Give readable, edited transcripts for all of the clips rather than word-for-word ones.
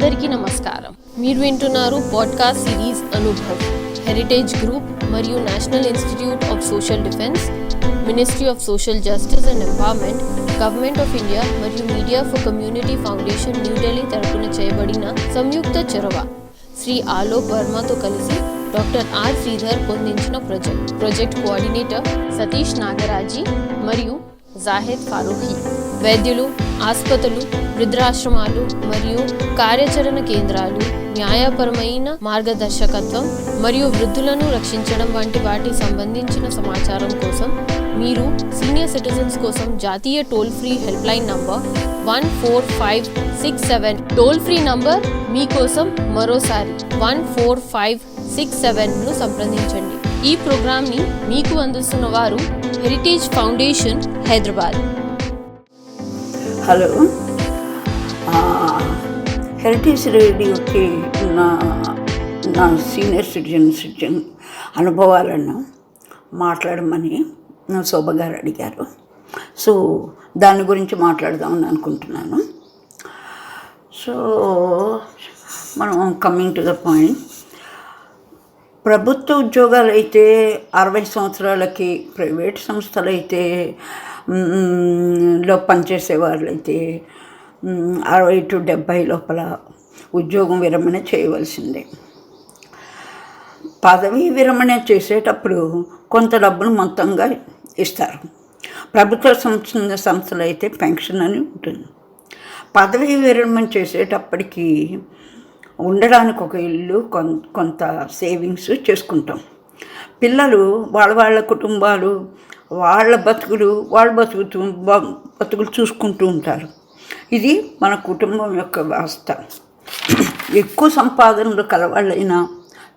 అందరికీ నమస్కారం. మీరు వింటున్నారు podcast series Anubhav, Heritage group మరియు national institute of social defence, ministry of social justice and empowerment, government of India మరియు media for community foundation New Delhi తరపున చేయబడిన సంయుక్త చొరవ శ్రీ ఆలోక్ వర్మతో కలిసి డాక్టర్ ఆర్ శ్రీధర్ పొందించిన ప్రాజెక్ట్ కోఆర్డినేటర్ సతీష్ నాగరాజీ మరియు జాహిద్ ఫారూఖీ, వైద్యులు, ఆసుపత్రులు, వృద్ధాశ్రమాలు మరియు కార్యాచరణ కేంద్రాలు, న్యాయపరమైన మార్గదర్శకత్వం మరియు వృద్ధులను రక్షించడం వంటి వాటి సంబంధించిన సమాచారం కోసం మీరు సీనియర్ సిటిజన్స్ కోసం జాతీయ toll free help line number 14567 toll free number మీకోసం మరోసారి 14567ను సంప్రదించండి. ఈ ప్రోగ్రామ్ని మీకు అందిస్తున్న వారు Heritage foundation, Hyderabad. Hello, Heritage రేడియోకి నా సీనియర్ సిటిజన్ అనుభవాలను మాట్లాడమని నా శోభ గారు అడిగారు. సో దాని గురించి మాట్లాడదామని అనుకుంటున్నాను. సో మనం కమింగ్ టు ద పాయింట్, ప్రభుత్వ ఉద్యోగాలు అయితే 60 సంవత్సరాలకి, ప్రైవేట్ సంస్థలు అయితే లో పనిచేసే వాళ్ళైతే 60 to 70 లోపల ఉద్యోగం విరమణ చేయవలసిందే. పదవీ విరమణ చేసేటప్పుడు కొంత డబ్బును మొత్తంగా ఇస్తారు. ప్రభుత్వ సంస్థలు అయితే పెన్షన్ అని ఉంటుంది. పదవీ విరమణ చేసేటప్పటికి ఉండడానికి ఒక ఇల్లు, కొంత సేవింగ్స్ చేసుకుంటాం. పిల్లలు వాళ్ళ కుటుంబాలు, వాళ్ళ బతుకులు చూసుకుంటూ ఉంటారు. ఇది మన కుటుంబం యొక్క వ్యవస్థ. ఎక్కువ సంపాదనలు కలవాళ్ళైనా,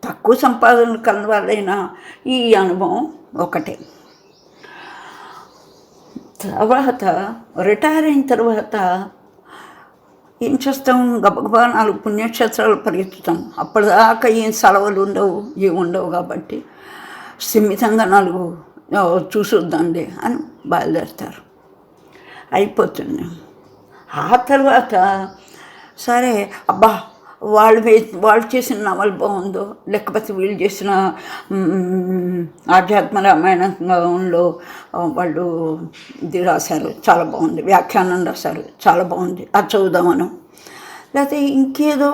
తక్కువ సంపాదనలు కలవాళ్ళైనా ఈ అనుభవం ఒకటే. తర్వాత రిటైర్ అయిన తర్వాత ఏం చేస్తాం? గబగబా 4 పుణ్యక్షేత్రాలు పరిగెత్తుతాం. అప్పటిదాకా ఏం సెలవులు ఉండవు కాబట్టి స్థిమితంగా 4 చూసొద్దండి అని బయలుదేరుతారు. అయిపోతుంది. ఆ తర్వాత సరే, అబ్బా వాళ్ళు చేసిన నవల బాగుందో, లేకపోతే వీళ్ళు చేసిన ఆధ్యాత్మ రామాయణంలో వాళ్ళు ఇది రాశారు, చాలా బాగుంది, వ్యాఖ్యానం రాశారు, చాలా బాగుంది, అది చదువుదామను. లేకపోతే ఇంకేదో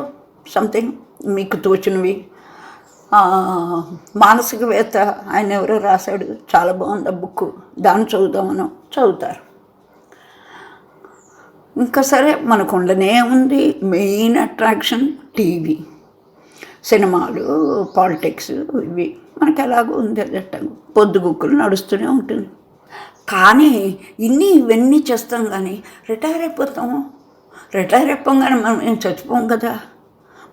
సంథింగ్ మీకు తోచినవి, మానసికవేత్త ఆయన ఎవరో రాశాడు, చాలా బాగుంది ఆ బుక్, దాన్ని చదువుదామను చదువుతారు. ఇంకా సరే, మనకు ఉండనే ఉంది మెయిన్ అట్రాక్షన్ టీవీ, సినిమాలు, పాలిటిక్స్, ఇవి మనకు ఎలాగో ఉంది. పొద్దుగుక్కులు నడుస్తూనే ఉంటుంది. కానీ ఇవన్నీ చేస్తాం. కానీ రిటైర్ అయిపోగానే మనం ఏం చచ్చిపోం కదా,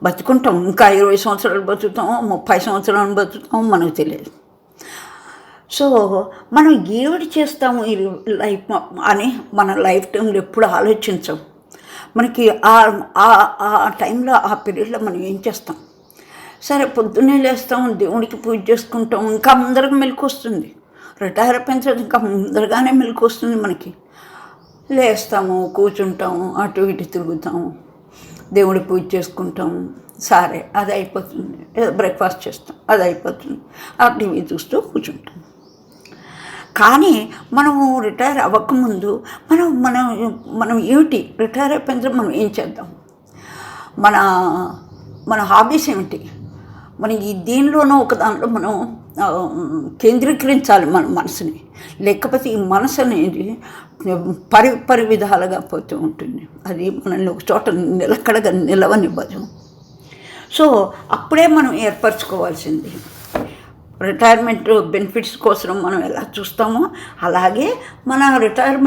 బతుకుంటాం. ఇంకా 20 సంవత్సరాలు బతుకుతామో, 30 సంవత్సరాలు బతుకుతామో మనకు తెలియదు. సో మనం ఏమిటి చేస్తాము ఈ లైఫ్ అని మన లైఫ్ టైంలో ఎప్పుడు ఆలోచించాం. మనకి ఆ టైంలో, ఆ పీరియడ్లో మనం ఏం చేస్తాం? సరే, పొద్దున్నే లేస్తాం, దేవుడికి పూజ చేసుకుంటాం, ఇంకా ముందరగా మెలకు వస్తుంది. రిటైర్ అయిపోయిన తర్వాత ఇంకా ముందరగానే మెలకు వస్తుంది మనకి. లేస్తాము, కూర్చుంటాము, అటు ఇటు తిరుగుతాము, దేవుడి పూజ చేసుకుంటాము, సరే అది అయిపోతుంది. బ్రేక్ఫాస్ట్ చేస్తాం, అది అయిపోతుంది, ఆ టీవీ చూస్తూ కూర్చుంటాం. కానీ మనము రిటైర్ అవ్వకముందు మనం ఏమిటి, రిటైర్ అయిపోయిన తర్వాత మనం ఏం చేద్దాం? మన హాబీస్ ఏమిటి? మనం దీనిలోనూ ఒక దాంట్లో మనం కేంద్రీకరించాలి మన మనసుని. లేకపోతే ఈ మనసు అనేది పరి విధాలుగా పోతూ ఉంటుంది. అది మనల్ని ఒక చోట నిలకడగా నిలవనివ్వదు. సో అప్పుడే మనం ఏర్పరచుకోవాల్సింది. రిటైర్మెంట్ బెనిఫిట్స్ కోసం మనం ఎలా చూస్తామో అలాగే మన రిటైర్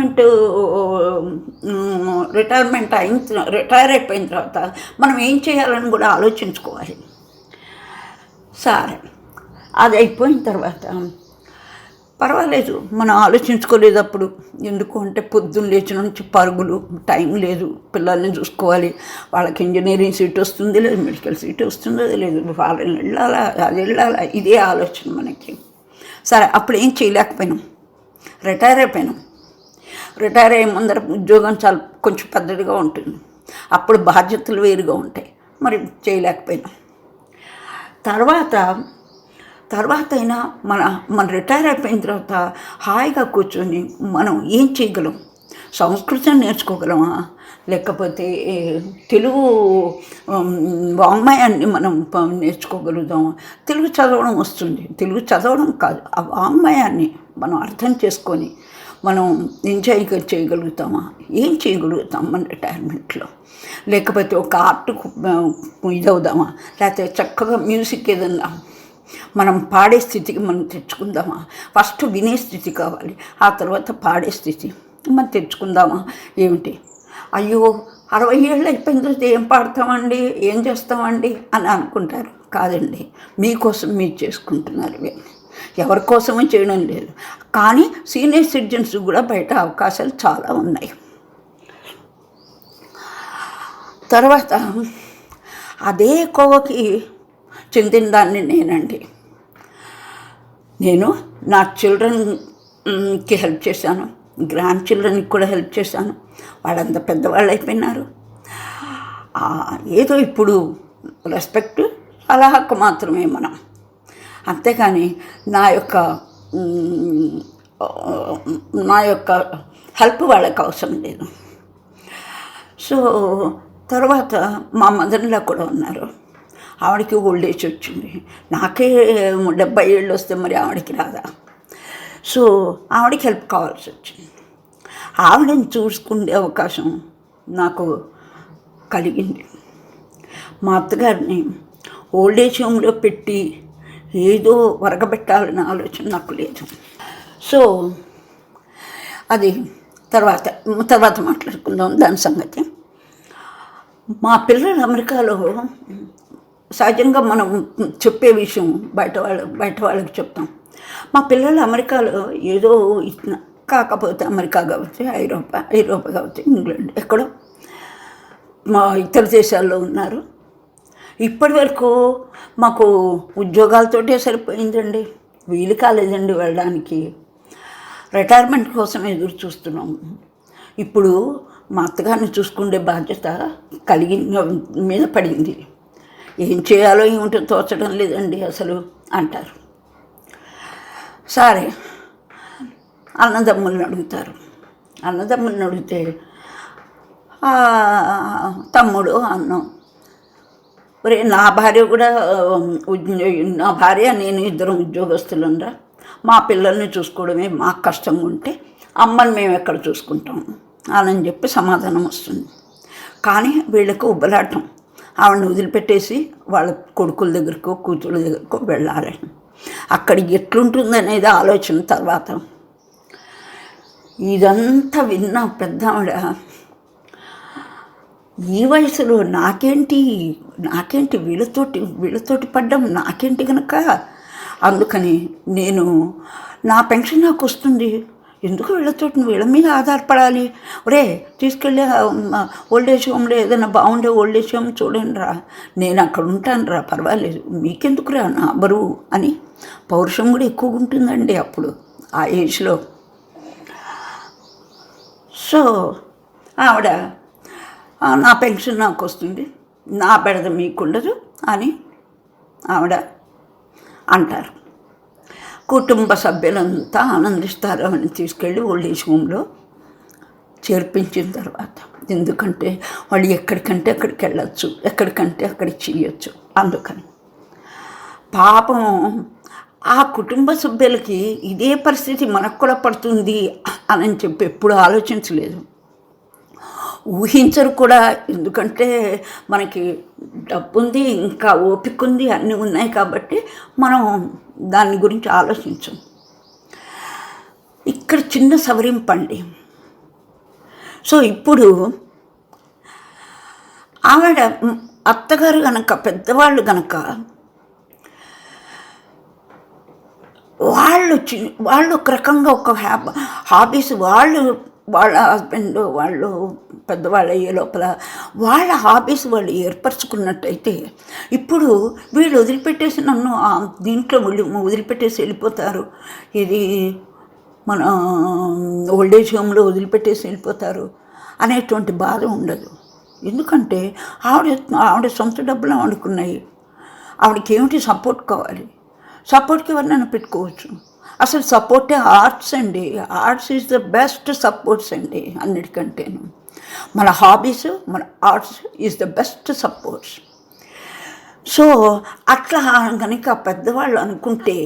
అయిపోయిన తర్వాత మనం ఏం చేయాలని కూడా ఆలోచించుకోవాలి. సరే, అది అయిపోయిన తర్వాత పర్వాలేదు, మనం ఆలోచించుకోలేదు అప్పుడు. ఎందుకు అంటే పొద్దున్న లేచిన నుంచి పరుగులు, టైం లేదు, పిల్లల్ని చూసుకోవాలి, వాళ్ళకి ఇంజనీరింగ్ సీట్ వస్తుంది లేదు, మెడికల్ సీట్ వస్తుందో లేదు, వాళ్ళని వెళ్ళాలా, అది వెళ్ళాలా, ఇదే ఆలోచన మనకి. సరే, అప్పుడు ఏం చేయలేకపోయినాం, రిటైర్ అయిపోయినాం. రిటైర్ అయ్యే ముందర ఉద్యోగం చాలా కొంచెం పెద్దదిగా ఉంటుంది. అప్పుడు బాధ్యతలు వేరుగా ఉంటాయి. మరి చేయలేకపోయినా. తర్వాత అయినా మన రిటైర్ అయిపోయిన తర్వాత హాయిగా కూర్చొని మనం ఏం చేయగలం? సంస్కృతం నేర్చుకోగలమా? లేకపోతే తెలుగు వాంగ్మయాన్ని మనం నేర్చుకోగలుగుతామా? తెలుగు చదవడం వస్తుంది, తెలుగు చదవడం కాదు, ఆ వాంగ్మయాన్ని మనం అర్థం చేసుకొని మనం ఎంజాయ్ చేయగలుగుతామా? ఏం చేయగలుగుతాం మన రిటైర్మెంట్లో? లేకపోతే ఒక ఆర్ట్కు ఇదవుదామా? లేకపోతే చక్కగా మ్యూజిక్ ఏదన్నా మనం పాడే స్థితికి మనం తెచ్చుకుందామా? ఫస్ట్ వినే స్థితి కావాలి, ఆ తర్వాత పాడే స్థితి మనం తెచ్చుకుందామా? ఏమిటి, అయ్యో 60 ఏళ్ళు అయిపోయిన తర్వాత ఏం పాడతామండి, ఏం చేస్తామండి అని అనుకుంటారు. కాదండి, మీకోసం మీరు చేసుకుంటున్నారు. ఎవరి కోసమో చేయడం లేదు. కానీ సీనియర్ సిటిజన్స్ కూడా బయట అవకాశాలు చాలా ఉన్నాయి. తర్వాత అదే కోవకి చెందిన దాన్ని నేనండి. నేను నా చిల్డ్రన్కి హెల్ప్ చేశాను, గ్రాండ్ చిల్డ్రన్కి కూడా హెల్ప్ చేశాను. వాళ్ళంతా పెద్దవాళ్ళు అయిపోయినారు. ఏదో ఇప్పుడు రెస్పెక్ట్, సలహాకు మాత్రమే మనం, అంతేకాని నా యొక్క హెల్ప్ వాళ్ళకి అవసరం లేదు. సో తర్వాత మా మదర్లా కూడా ఉన్నారు. ఆవిడకి ఓల్డ్ ఏజ్ వచ్చింది. నాకే 70 ఏళ్ళు వస్తే మరి ఆవిడకి రాదా? సో ఆవిడకి హెల్ప్ కావాల్సి వచ్చింది. ఆవిడని చూసుకునే అవకాశం నాకు కలిగింది. మా అత్తగారిని ఓల్డ్ ఏజ్ హోమ్లో పెట్టి ఏదో వరగబెట్టాలన్న ఆలోచన నాకు లేదు. సో అది తర్వాత మాట్లాడుకుందాం దాని సంగతి. మా పిల్లలు అమెరికాలో, సహజంగా మనం చెప్పే విషయం బయట వాళ్ళకి చెప్తాం. మా పిల్లలు అమెరికాలో ఏదో కాకపోతే అమెరికా కావచ్చు, ఐరోపా కావచ్చు, ఇంగ్లాండ్ ఎక్కడో మా ఇతర దేశాల్లో ఉన్నారు. ఇప్పటి వరకు మాకు ఉద్యోగాలతోటే సరిపోయిందండి, వీలు కాలేదండి వెళ్ళడానికి. రిటైర్మెంట్ కోసం ఎదురు చూస్తున్నాము. ఇప్పుడు మా అత్తగారిని చూసుకునే బాధ్యత మీద పడింది. ఏం చేయాలో ఏమిటో తోచడం లేదండి అసలు అంటారు. సరే, అన్నదమ్ములను అడిగితే తమ్ముడు అన్నం, ఒరే నా భార్య నేను ఇద్దరం ఉద్యోగస్తులంరా, మా పిల్లల్ని చూసుకోవడమే మాకు కష్టంగా ఉంటే అమ్మని మేము ఎక్కడ చూసుకుంటాము అని చెప్పి సమాధానం వస్తుంది. కానీ వీళ్ళకు ఉబ్బలాటం, ఆవిడని వదిలిపెట్టేసి వాళ్ళ కొడుకుల దగ్గరకో కూతుళ్ళ దగ్గరకో వెళ్ళాలి. అక్కడ ఎట్లుంటుందనేది ఆలోచన. తర్వాత ఇదంతా విన్నా పెద్ద ఆవిడ, ఈ వయసులో నాకేంటి వీళ్ళతోటి పడ్డం నాకేంటి కనుక, అందుకని నేను నా పెన్షన్ నాకు వస్తుంది, ఎందుకు వీళ్ళ మీద ఆధారపడాలి? ఒరే తీసుకెళ్ళి ఓల్డ్ ఏజ్ హోమ్లో ఏదైనా బాగుండే ఓల్డ్ ఏజ్ హోమ్ చూడండి రా, నేను అక్కడ ఉంటాను రా, పర్వాలేదు, మీకెందుకురా నా బరువు అని పౌరుషం కూడా ఎక్కువగా ఉంటుందండి అప్పుడు ఆ ఏజ్లో. సో ఆవిడ నా పెన్షన్ నాకు వస్తుంది, నా బెడద మీకుండదు అని ఆవిడ అంటారు. కుటుంబ సభ్యులంతా ఆనందిస్తారు అని తీసుకెళ్ళి ఓల్డ్ ఏజ్ హోమ్లో చేర్పించిన తర్వాత. ఎందుకంటే వాళ్ళు ఎక్కడికంటే అక్కడికి వెళ్ళచ్చు, ఎక్కడికంటే అక్కడికి చేయొచ్చు. అందుకని పాపం ఆ కుటుంబ సభ్యులకి ఇదే పరిస్థితి మనకు కూడా పడుతుంది అని చెప్పి ఎప్పుడు ఆలోచించలేదు, ఊహించరు కూడా. ఎందుకంటే మనకి డబ్బు ఉంది, ఇంకా ఓపిక ఉంది, అన్నీ ఉన్నాయి కాబట్టి మనం దాని గురించి ఆలోచించం. ఇక్కడ చిన్న సవరింపండి. సో ఇప్పుడు ఆవిడ అత్తగారు కనుక, పెద్దవాళ్ళు కనుక, వాళ్ళు ఒక రకంగా ఒక హాబీస్, వాళ్ళ హస్బెండ్ వాళ్ళు పెద్దవాళ్ళు అయ్యే లోపల వాళ్ళ హాబీస్ వాళ్ళు ఏర్పరచుకున్నట్టయితే, ఇప్పుడు వీళ్ళు వదిలిపెట్టేసి నన్ను దీంట్లో వదిలిపెట్టేసి వెళ్ళిపోతారు, ఇది మన ఓల్డ్ ఏజ్ హోమ్లో వదిలిపెట్టేసి వెళ్ళిపోతారు అనేటువంటి బాధ ఉండదు. ఎందుకంటే ఆవిడ సొంత డబ్బులు ఆవిడకున్నాయి. ఆవిడకి ఏమిటి సపోర్ట్ కావాలి? సపోర్ట్కి ఎవరినైనా పెట్టుకోవచ్చు. అసలు సపోర్టే ఆర్ట్స్ అండి. Arts is the best supports అండి అన్నిటికంటేను. మన హాబీస్, మన arts is the best supports. So అట్లా కనుక పెద్దవాళ్ళు అనుకుంటే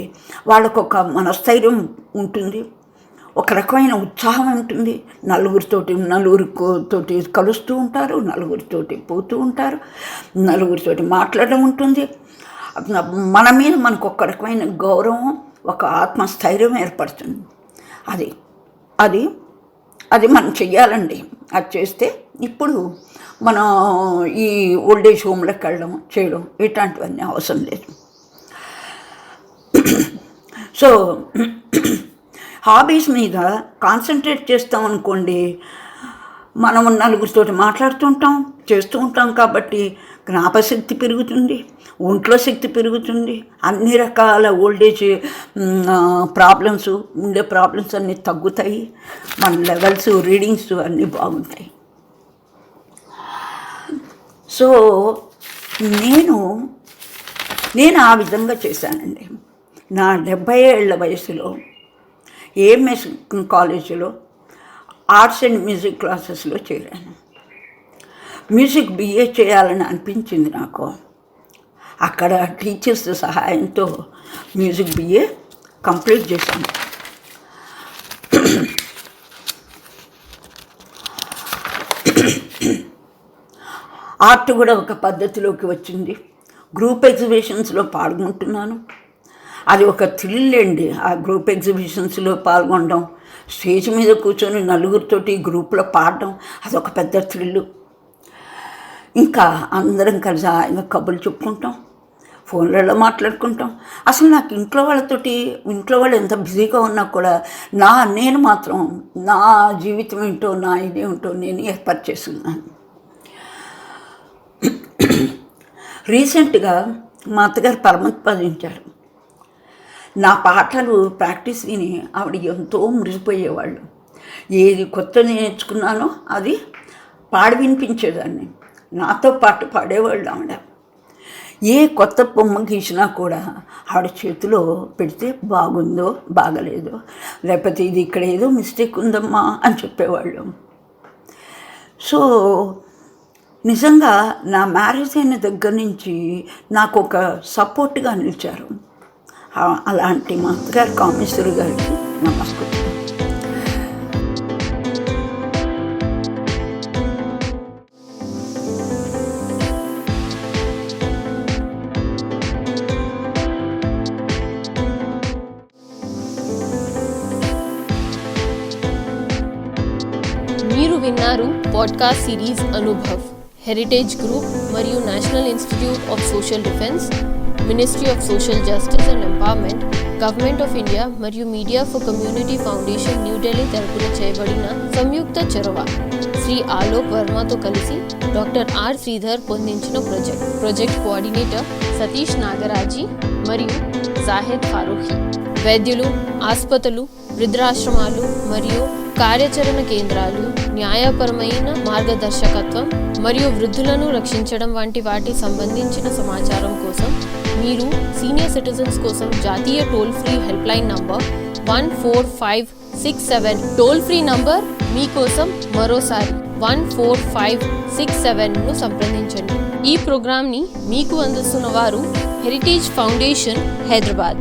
వాళ్ళకు ఒక మనస్థైర్యం ఉంటుంది, ఒక రకమైన ఉత్సాహం ఉంటుంది. నలుగురితోటి కలుస్తూ ఉంటారు, నలుగురితోటి పోతూ ఉంటారు, నలుగురితోటి మాట్లాడడం ఉంటుంది. మన మీద మనకు ఒక రకమైన గౌరవం, ఒక ఆత్మస్థైర్యం ఏర్పడుతుంది. అది అది అది మనం చెయ్యాలండి. అది చేస్తే ఇప్పుడు మనం ఈ ఓల్డేజ్ హోమ్లకు వెళ్ళడం చేయడం ఇట్లాంటివన్నీ అవసరం లేదు. సో హాబీస్ మీద కాన్సన్ట్రేట్ చేస్తాం అనుకోండి, మనం నలుగురితోటి మాట్లాడుతుంటాం, చేస్తూ ఉంటాం కాబట్టి జ్ఞాపశక్తి పెరుగుతుంది, ఒంట్లో శక్తి పెరుగుతుంది, అన్ని రకాల ఓల్డేజ్ ప్రాబ్లమ్స్ ఉండే ప్రాబ్లమ్స్ అన్నీ తగ్గుతాయి, మన లెవెల్స్ రీడింగ్స్ అన్నీ బాగుంటాయి. సో నేను ఆ విధంగా చేశానండి. నా 70 ఏళ్ల వయసులో ఏఎంఎస్ కాలేజీలో ఆర్ట్స్ అండ్ మ్యూజిక్ క్లాసెస్లో చేరాను. మ్యూజిక్ బిఏ చేయాలని అనిపించింది నాకు. అక్కడ టీచర్స్ సహాయంతో మ్యూజిక్ బిఏ కంప్లీట్ చేశాను. ఆర్ట్ కూడా ఒక పద్ధతిలోకి వచ్చింది. గ్రూప్ ఎగ్జిబిషన్స్లో పాల్గొంటున్నాను. అది ఒక థ్రిల్ అండి. ఆ గ్రూప్ ఎగ్జిబిషన్స్లో పాల్గొనడం, స్టేజ్ మీద కూర్చొని నలుగురితోటి గ్రూప్లో పాడడం, అదొక పెద్ద థ్రిల్లు. ఇంకా అందరం కలిసి ఆయన కబుర్లు చెప్పుకుంటాం, ఫోన్లలో మాట్లాడుకుంటాం. అసలు నాకు ఇంట్లో వాళ్ళు ఎంత బిజీగా ఉన్నా కూడా నేను మాత్రం నా జీవితం ఏంటో, నా ఇదేమిటో నేను ఏర్పాటు చేసుకున్నాను. రీసెంట్గా మా అత్తగారు పరమపదించారు. నా పాటలు ప్రాక్టీస్ విని ఆవిడ ఎంతో మురిసిపోయేవాళ్ళు. ఏది కొత్త నేర్చుకున్నానో అది పాడి వినిపించేదాన్ని, నాతో పాటు పాడేవాళ్ళు ఆవిడ. ఏ కొత్త బొమ్మ గీసినా కూడా ఆవిడ చేతిలో పెడితే బాగుందో బాగలేదో, లేకపోతే ఇది ఇక్కడ ఏదో మిస్టేక్ ఉందమ్మా అని చెప్పేవాళ్ళు. సో నిజంగా నా మ్యారేజ్ అయిన దగ్గర నుంచి నాకు ఒక సపోర్ట్గా నిలిచారు. అలాంటి మా అత్తగారు కామేశ్వరి గారికి నమస్కారం. మీరు విన్నారు podcast series Anubhav, Heritage group మరియు national institute of social defence, ministry of social justice and empowerment, government of India మరియు media for community foundation New Delhi తరపున చేయబడిన సంయుక్త చొరవ. శ్రీ ఆలోక్ వర్మతో కలిసి డాక్టర్ ఆర్ శ్రీధర్ పొందించిన ప్రాజెక్ట్ కోఆర్డినేటర్ సతీష్ నాగరాజీ మరియు జాహెద్ ఫారూఖీ. వైద్యులు, ఆసుపత్రులు, వృద్ధాశ్రమాలు మరియు కార్యాచరణ కేంద్రాలు, న్యాయపరమైన మార్గదర్శకత్వం మరియు వృద్ధులను రక్షించడం వంటి వాటి సంబంధించిన సమాచారం కోసం మీరు సీనియర్ సిటిజన్స్ కోసం జాతీయ toll free help line number 14567 toll free number మీకోసం మరోసారి 14567ను సంప్రదించండి. ఈ ప్రోగ్రామ్ని మీకు అందిస్తున్న వారు హెరిటేజ్ ఫౌండేషన్, హైదరాబాద్.